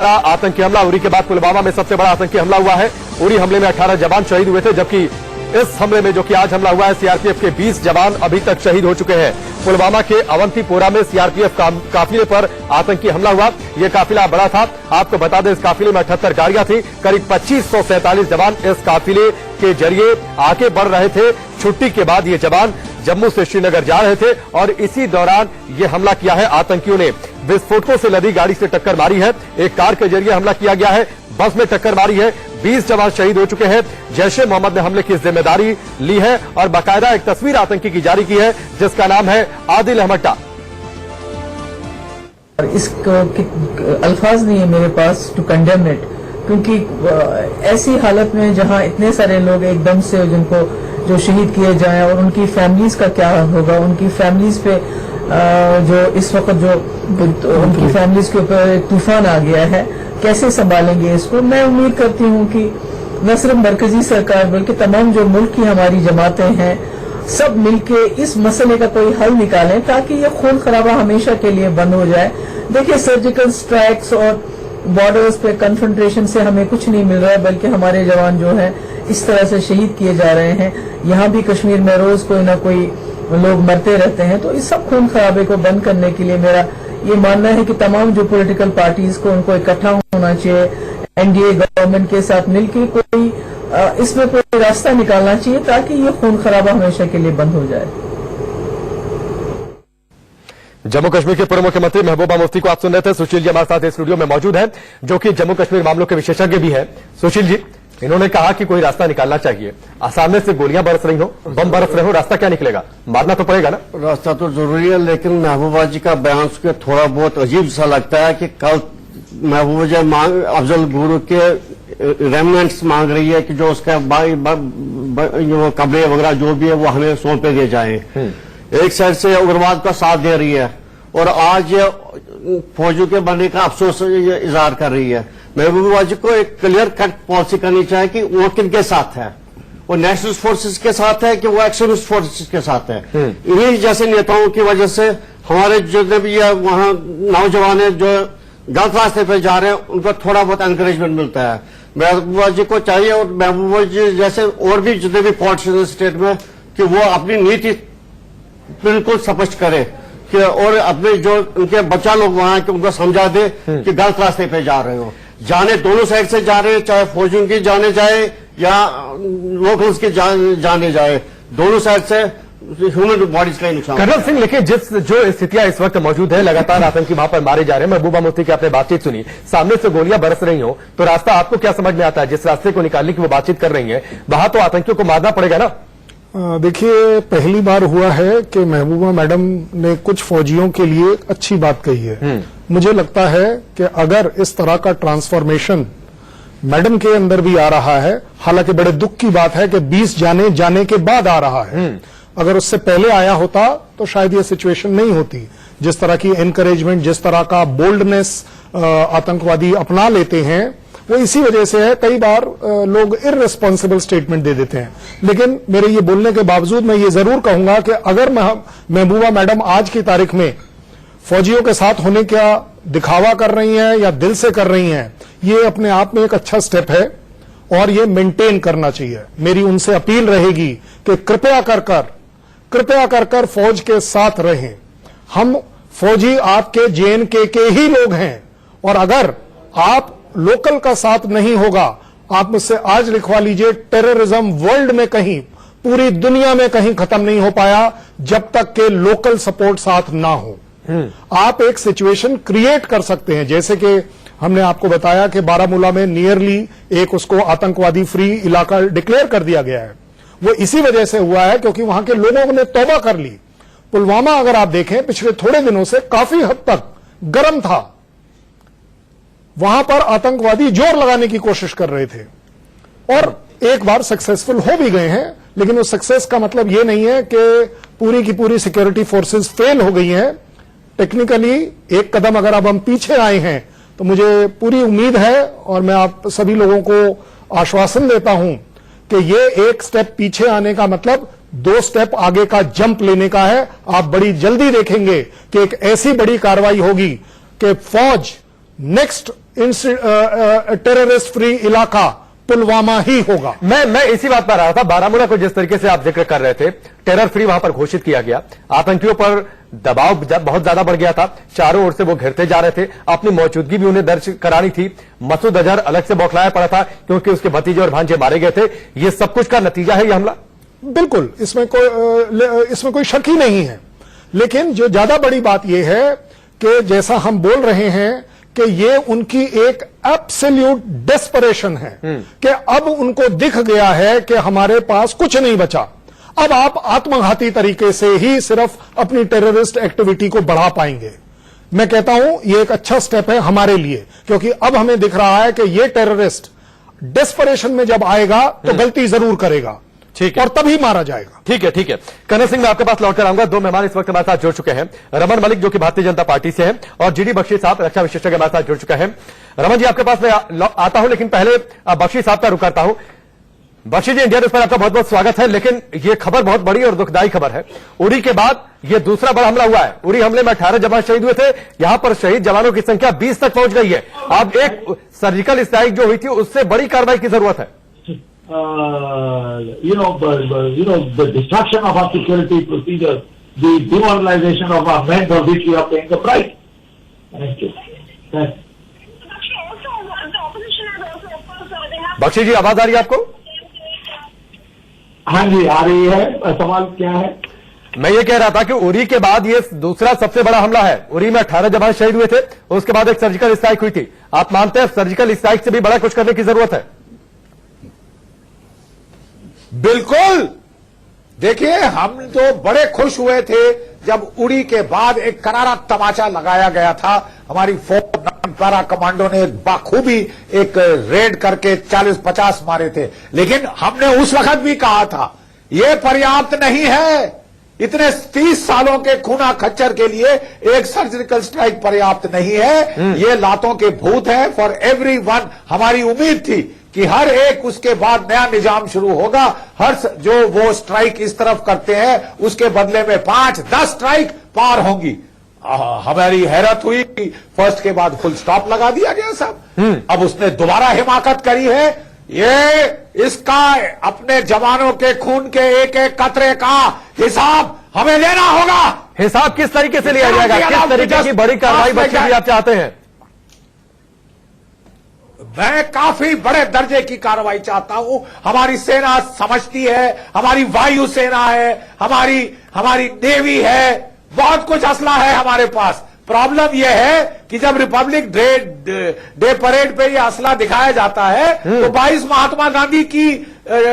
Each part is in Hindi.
आतंकी हमला उरी के बाद पुलवामा में सबसे बड़ा आतंकी हमला हुआ है। उरी हमले में 18 जवान शहीद हुए थे, जबकि इस हमले में जो कि आज हमला हुआ है, सीआरपीएफ के 20 जवान अभी तक शहीद हो चुके हैं। पुलवामा के अवंतीपोरा में सीआरपीएफ काफिले पर आतंकी हमला हुआ। यह काफिला बड़ा था। आपको बता दें, इस काफिले में 78 गाड़ियां थी। करीब 2547 जवान इस काफिले के जरिए आगे बढ़ रहे थे। छुट्टी के बाद ये जवान जम्मू से श्रीनगर जा रहे थे और इसी दौरान ये हमला किया है। आतंकियों ने विस्फोटकों से लदी गाड़ी से टक्कर मारी है। एक कार के जरिए हमला किया गया है, बस में टक्कर मारी है। 20 जवान शहीद हो चुके हैं। जैश ए मोहम्मद ने हमले की जिम्मेदारी ली है और बाकायदा एक तस्वीर आतंकी की जारी की है, जिसका नाम है आदिल अहमद टार। अल्फाज नहीं है मेरे पास टू कंडेम इट, क्योंकि ऐसी हालत में जहां इतने सारे लोग एकदम से जिनको जो शहीद किए जाएं और उनकी फैमिलीज का क्या होगा, उनकी फैमिलीज पे जो इस वक्त जो उनकी फैमिलीज के ऊपर तूफान आ गया है, कैसे संभालेंगे इसको। मैं उम्मीद करती हूं कि न सिर्फ मरकजी सरकार बल्कि तमाम जो मुल्क की हमारी जमातें हैं, सब मिलके इस मसले का कोई हल निकालें ताकि ये खून खराबा हमेशा के लिए बंद हो जाए। देखिए, सर्जिकल स्ट्राइक्स और बॉर्डर्स पे कन्फ्रंट्रेशन से हमें कुछ नहीं मिल रहा है, बल्कि हमारे जवान जो हैं इस तरह से शहीद किए जा रहे हैं। यहाँ भी कश्मीर में रोज कोई ना कोई लोग मरते रहते हैं। तो इस सब खून खराबे को बंद करने के लिए मेरा ये मानना है कि तमाम जो पॉलिटिकल पार्टीज को उनको इकट्ठा होना चाहिए, एनडीए गवर्नमेंट के साथ मिलकर कोई इसमें कोई रास्ता निकालना चाहिए ताकि ये खून खराबा हमेशा के लिए बंद हो जाए। जम्मू कश्मीर के पूर्व मुख्यमंत्री महबूबा मुफ्ती को आप सुन रहे थे। सुशील जी हमारे साथ इस स्टूडियो में मौजूद हैं, जो कि जम्मू कश्मीर मामलों के विशेषज्ञ भी हैं। सुशील जी, इन्होंने कहा कि कोई रास्ता निकालना चाहिए। सामने से गोलियां बरस रही हो, बम बरस रहे हो, रास्ता क्या निकलेगा? मारना तो पड़ेगा ना। रास्ता तो जरूरी है, लेकिन महबूबा जी का बयान सुन के थोड़ा बहुत अजीब सा लगता है कि कल महबूबा जी अफजल गुरु के रेमनेंट्स मांग रही है कि जो उसका जो कब्रे वगैरह जो भी है वो हमें सौंपे दिए जाए। एक साइड से उग्रवाद का साथ दे रही है और आज फौजियों के बनने का अफसोस इजहार कर रही है। महबूबा जी को एक क्लियर कट पॉलिसी करनी चाहिए कि वो किनके साथ है, वो नेशनल फोर्सेस के साथ है कि वो एक्सट्रीमिस्ट फोर्सेस के साथ है। इन्हीं जैसे नेताओं की वजह से हमारे जितने भी वहां नौजवान है जो गलत रास्ते पे जा रहे हैं, उनको थोड़ा बहुत एनकरेजमेंट मिलता है। महबूबा जी को चाहिए और महबूबा जी जैसे और भी जितने भी पॉलिटिशियन स्टेट में कि वो अपनी नीति बिल्कुल स्पष्ट करे कि और अपने जो उनके बच्चा लोग वहां कि उनको समझा दे कि गलत रास्ते पे जा रहे हो। जाने दोनों साइड से जा रहे हैं, चाहे फौजियों की जाने जाए या लोकल्स की जाने जाए, दोनों साइड से ह्यूमन बॉडीज का नुकसान। कर्नल सिंह, लेकिन जो स्थितियां इस वक्त मौजूद है, लगातार आतंकी वहां पर मारे जा रहे हैं। महबूबा मुफ्ती की आपने बातचीत सुनी, सामने से गोलियां बरस रही हो, तो रास्ता आपको क्या समझ में आता है? जिस रास्ते को निकालने की वो बातचीत कर रही है, वहां तो आतंकियों को मारना पड़ेगा ना। देखिए, पहली बार हुआ है कि महबूबा मैडम ने कुछ फौजियों के लिए अच्छी बात कही है। मुझे लगता है कि अगर इस तरह का ट्रांसफॉर्मेशन मैडम के अंदर भी आ रहा है, हालांकि बड़े दुख की बात है कि 20 जाने के बाद आ रहा है। अगर उससे पहले आया होता तो शायद ये सिचुएशन नहीं होती। जिस तरह की एनकरेजमेंट, जिस तरह का बोल्डनेस आतंकवादी अपना लेते हैं, वो इसी वजह से है। कई बार लोग इररिस्पॉन्सिबल स्टेटमेंट दे देते हैं। लेकिन मेरे ये बोलने के बावजूद मैं ये जरूर कहूंगा कि अगर महबूबा मैडम आज की तारीख में फौजियों के साथ होने का दिखावा कर रही हैं या दिल से कर रही हैं, ये अपने आप में एक अच्छा स्टेप है और ये मेंटेन करना चाहिए। मेरी उनसे अपील रहेगी कि कृपया कर कर फौज के साथ रहें। हम फौजी आपके जेएनके के ही लोग हैं और अगर आप लोकल का साथ नहीं होगा, आप मुझसे आज लिखवा लीजिए, टेररिज्म वर्ल्ड में कहीं, पूरी दुनिया में कहीं खत्म नहीं हो पाया जब तक के लोकल सपोर्ट साथ ना हो। आप एक सिचुएशन क्रिएट कर सकते हैं, जैसे कि हमने आपको बताया कि बारामूला में नियरली एक उसको आतंकवादी फ्री इलाका डिक्लेयर कर दिया गया है। वो इसी वजह से हुआ है क्योंकि वहां के लोगों ने तौबा कर ली। पुलवामा अगर आप देखें, पिछले थोड़े दिनों से काफी हद तक गर्म था। वहां पर आतंकवादी जोर लगाने की कोशिश कर रहे थे और एक बार सक्सेसफुल हो भी गए हैं, लेकिन उस सक्सेस का मतलब यह नहीं है कि पूरी की पूरी सिक्योरिटी फोर्सेस फेल हो गई हैं। टेक्निकली एक कदम अगर अब हम पीछे आए हैं तो मुझे पूरी उम्मीद है और मैं आप सभी लोगों को आश्वासन देता हूं कि ये एक स्टेप पीछे आने का मतलब 2 स्टेप आगे का जंप लेने का है। आप बड़ी जल्दी देखेंगे कि एक ऐसी बड़ी कार्रवाई होगी कि फौज नेक्स्ट टेररिस्ट फ्री इलाका पुलवामा ही होगा। मैं इसी बात पर आ रहा था। बारामूला को जिस तरीके से आप जिक्र कर रहे थे, टेरर फ्री वहां पर घोषित किया गया, आतंकियों पर दबाव बहुत ज्यादा बढ़ गया था, चारों ओर से वो घिरते जा रहे थे, अपनी मौजूदगी भी उन्हें दर्ज करानी थी। मसूद अजहर अलग से बौखलाया पड़ा था क्योंकि उसके भतीजे और भांजे मारे गए थे। ये सब कुछ का नतीजा है ये हमला। बिल्कुल, इसमें कोई शक ही नहीं है। लेकिन जो ज्यादा बड़ी बात यह है कि जैसा हम बोल रहे हैं कि ये उनकी एक एब्सोल्यूट डेस्परेशन है कि अब उनको दिख गया है कि हमारे पास कुछ नहीं बचा, अब आप आत्मघाती तरीके से ही सिर्फ अपनी टेररिस्ट एक्टिविटी को बढ़ा पाएंगे। मैं कहता हूं ये एक अच्छा स्टेप है हमारे लिए, क्योंकि अब हमें दिख रहा है कि ये टेररिस्ट डेस्परेशन में जब आएगा तो गलती जरूर करेगा, ठीक है, और तभी मारा जाएगा। ठीक है, ठीक है। कन्हर सिंह, मैं आपके पास लौटकर आऊंगा। दो मेहमान इस वक्त हमारे साथ जुड़ चुके हैं। रमन मलिक जो कि भारतीय जनता पार्टी से हैं, और जीडी बख्शी साहब रक्षा विशेषज्ञ हमारे साथ जुड़ चुके हैं। रमन जी, आपके पास मैं आता हूं, लेकिन पहले बख्शी साहब का रुख करता हूं। बख्शी जी, इंडिया न्यूज पर आपका बहुत बहुत स्वागत है। लेकिन यह खबर बहुत बड़ी और दुखदायी खबर है। उरी के बाद यह दूसरा बड़ा हमला हुआ है। उरी हमले में 18 जवान शहीद हुए थे। यहां पर शहीद जवानों की संख्या 20 तक पहुंच गई है। अब एक सर्जिकल स्ट्राइक जो हुई थी, उससे बड़ी कार्रवाई की जरूरत है। the destruction of our security procedures, the demoralization of our men for which we are paying the price. Thank you. Bakshi जी, आवाज आ रही है आपको? हाँ जी, आ रही है। सवाल क्या है? मैं ये कह रहा था कि उरी के बाद ये दूसरा सबसे बड़ा हमला है। उरी में 18 जवान शहीद हुए थे, उसके बाद एक सर्जिकल स्ट्राइक हुई थी। आप मानते हैं सर्जिकल स्ट्राइक से भी बड़ा कुछ करने की जरूरत है? बिल्कुल। देखिए, हम तो बड़े खुश हुए थे जब उड़ी के बाद एक करारा तमाचा लगाया गया था। हमारी पैरा कमांडो ने बाखूबी एक रेड करके 40-50 मारे थे, लेकिन हमने उस वक्त भी कहा था यह पर्याप्त नहीं है। इतने 30 सालों के खूना खच्चर के लिए एक सर्जिकल स्ट्राइक पर्याप्त नहीं है। ये लातों के भूत है फॉर एवरीवन। हमारी उम्मीद थी कि हर एक उसके बाद नया निजाम शुरू होगा। हर जो वो स्ट्राइक इस तरफ करते हैं उसके बदले में 5-10 स्ट्राइक पार होंगी। हमारी हैरत हुई कि फर्स्ट के बाद फुल स्टॉप लगा दिया गया साहब। अब उसने दोबारा हिमाकत करी है। ये इसका अपने जवानों के खून के एक एक कतरे का हिसाब हमें लेना होगा। हिसाब किस तरीके से लिया जाएगा? किस तरीके की बड़ी कार्रवाई बख्शी जी आप चाहते हैं? मैं काफी बड़े दर्जे की कार्रवाई चाहता हूं। हमारी सेना समझती है, हमारी वायु सेना है, हमारी नेवी है, बहुत कुछ असला है हमारे पास। प्रॉब्लम यह है कि जब रिपब्लिक डे परेड पे ये असला दिखाया जाता है तो 22 महात्मा गांधी की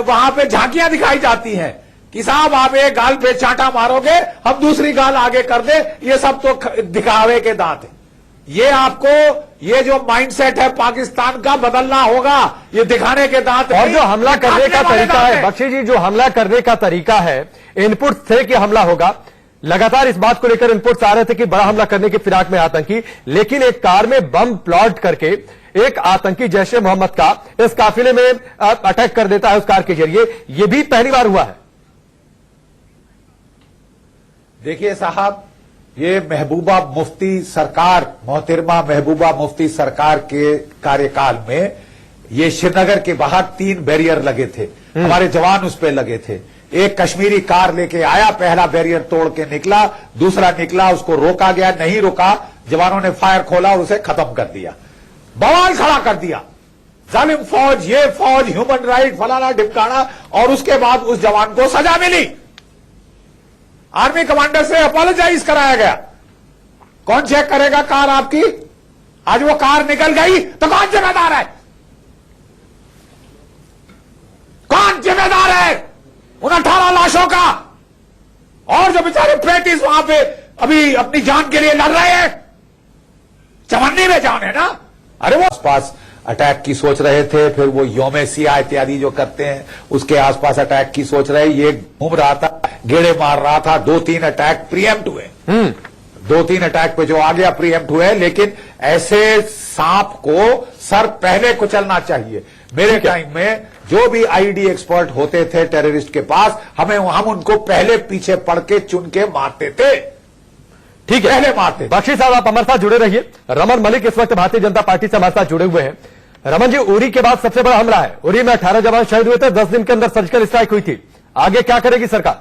वहां पे झांकियां दिखाई जाती हैं कि साहब आप एक गाल पे चांटा मारोगे, हम दूसरी गाल आगे कर दे। ये सब तो दिखावे के दांत है। ये आपको ये जो माइंडसेट है पाकिस्तान का बदलना होगा। ये दिखाने के दांत और जो हमला करने का तरीका है बख्शी जी, जो हमला करने का तरीका है, इनपुट थे कि हमला होगा। लगातार इस बात को लेकर इनपुट्स आ रहे थे कि बड़ा हमला करने की फिराक में आतंकी, लेकिन एक कार में बम प्लॉट करके एक आतंकी जैश ए मोहम्मद का इस काफिले में अटैक कर देता है उस कार के जरिए। यह भी पहली बार हुआ है। देखिए साहब, ये महबूबा मुफ्ती सरकार, मोहतरमा महबूबा मुफ्ती सरकार के कार्यकाल में ये श्रीनगर के बाहर 3 बैरियर लगे थे। हमारे जवान उस पे लगे थे। एक कश्मीरी कार लेके आया, पहला बैरियर तोड़ के निकला, दूसरा निकला, उसको रोका गया, नहीं रुका, जवानों ने फायर खोला और उसे खत्म कर दिया, बवाल खड़ा कर दिया। जालिम फौज, ये फौज, ह्यूमन राइट, फलाना ढिमकाना। और उसके बाद उस जवान को सजा मिली। आर्मी कमांडर से अपोलोजाइज कराया गया। कौन चेक करेगा कार आपकी? आज वो कार निकल गई तो कौन जिम्मेदार है? कौन जिम्मेदार है उन 18 लाशों का? और जो बेचारे प्रेटिस वहां पे अभी अपनी जान के लिए लड़ रहे हैं, चवन्नी में जान है ना। अरे वो आसपास अटैक की सोच रहे थे, फिर वो योम सिया इत्यादि जो करते हैं उसके आसपास अटैक की सोच रहे। ये घूम रहा था, गेड़े मार रहा था। 2-3 अटैक प्रीएम्प्ट हुए। 2-3 अटैक पे जो आ गया प्रीएम्प्ट हुए। लेकिन ऐसे सांप को सर पहले कुचलना चाहिए। मेरे टाइम में जो भी आईडी एक्सपर्ट होते थे टेररिस्ट के पास, हम उनको पहले पीछे पड़ के चुन के मारते थे। ठीक है, पहले मारते थे। बख्शी साहब आप हमारे साथ जुड़े रहिए। रमन मलिक इस वक्त भारतीय जनता पार्टी से हमारे साथ जुड़े हुए हैं। रमन जी, उरी के बाद सबसे बड़ा हमला है। उरी में 18 जवान शहीद हुए थे, 10 दिन के अंदर सर्जिकल स्ट्राइक हुई थी। आगे क्या करेगी सरकार?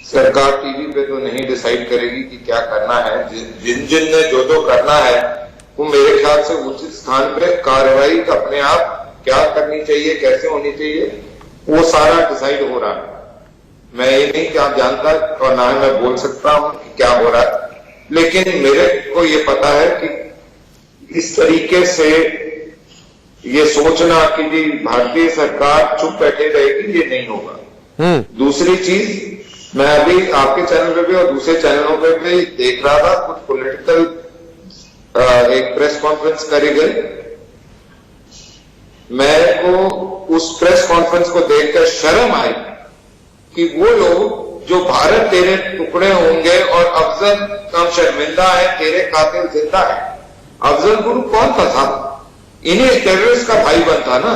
सरकार टीवी पे तो नहीं डिसाइड करेगी कि क्या करना है। जिन जिन ने जो करना है वो मेरे ख्याल से उचित स्थान पे कार्रवाई अपने आप क्या करनी चाहिए, कैसे होनी चाहिए, वो सारा डिसाइड हो रहा है। मैं ये नहीं क्या जानता और ना ही मैं बोल सकता हूं कि क्या हो रहा है, लेकिन मेरे को ये पता है कि इस तरीके से ये सोचना कि जी भारतीय सरकार चुप बैठे रहेगी, ये नहीं होगा। दूसरी चीज, मैं अभी आपके चैनल पे भी और दूसरे चैनलों पे भी देख रहा था, कुछ पॉलिटिकल एक प्रेस कॉन्फ्रेंस करी गई। मेरे को उस प्रेस कॉन्फ्रेंस को देखकर शर्म आई कि वो लोग जो भारत तेरे टुकड़े होंगे और अफजल हम शर्मिंदा है, तेरे कातिल जिंदा है। अफजल गुरु कौन था साहब? इन्हीं टेररिस्ट का भाई बनता ना।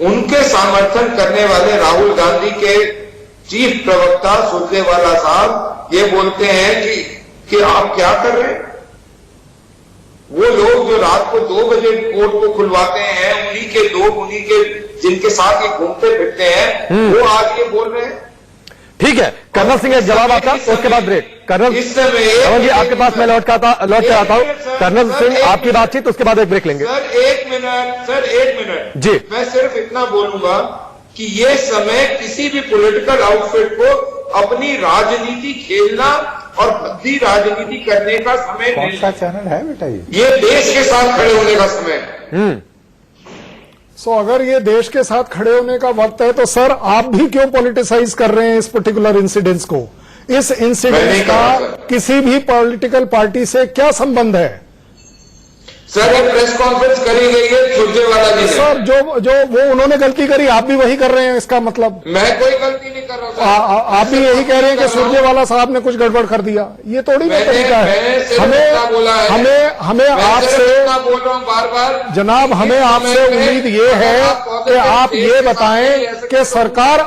उनके समर्थन करने वाले राहुल गांधी के चीफ प्रवक्ता सुरजेवाला साहब ये बोलते हैं कि आप क्या कर रहे हैं? वो लोग जो रात को 2 बजे कोर्ट को खुलवाते हैं, उन्हीं के लोग, उन्हीं के जिनके साथ ये घूमते फिरते हैं, वो आज ये बोल रहे हैं। ठीक है, कर्नल सिंह एक जवाब आपका, उसके बाद ब्रेक। कर्नल इस समय रमन जी आपके पास मैं लौट के आता हूं। कर्नल सिंह आपकी बातचीत, उसके बाद एक ब्रेक लेंगे। सर एक मिनट जी। मैं सिर्फ इतना बोलूंगा कि ये समय किसी भी पॉलिटिकल आउटफिट को अपनी राजनीति खेलना और भद्दी राजनीति करने का समय कौन नहीं। सा चैनल है बेटा ये देश के साथ खड़े होने का समय है। सो अगर ये देश के साथ खड़े होने का वक्त है तो सर आप भी क्यों पॉलिटिसाइज कर रहे हैं इस पर्टिकुलर इंसिडेंट्स को? इस मैं इंसिडेंट नहीं कर का रहा, सर। किसी भी पॉलिटिकल पार्टी से क्या संबंध है? सर ये प्रेस कॉन्फ्रेंस करी गई है सुरजेवाला जी ने। सर जो वो उन्होंने गलती करी, आप भी वही कर रहे हैं, इसका मतलब मैं कोई गलती नहीं कर रहा हूं। आप भी यही कह रहे हैं कि सुरजेवाला साहब ने कुछ गड़बड़ कर दिया। ये थोड़ी ना तरीका है। हमें आपसे बोल रहा हूं बार-बार, जनाब, हमें आपसे उम्मीद ये है कि आप ये बताएं कि सरकार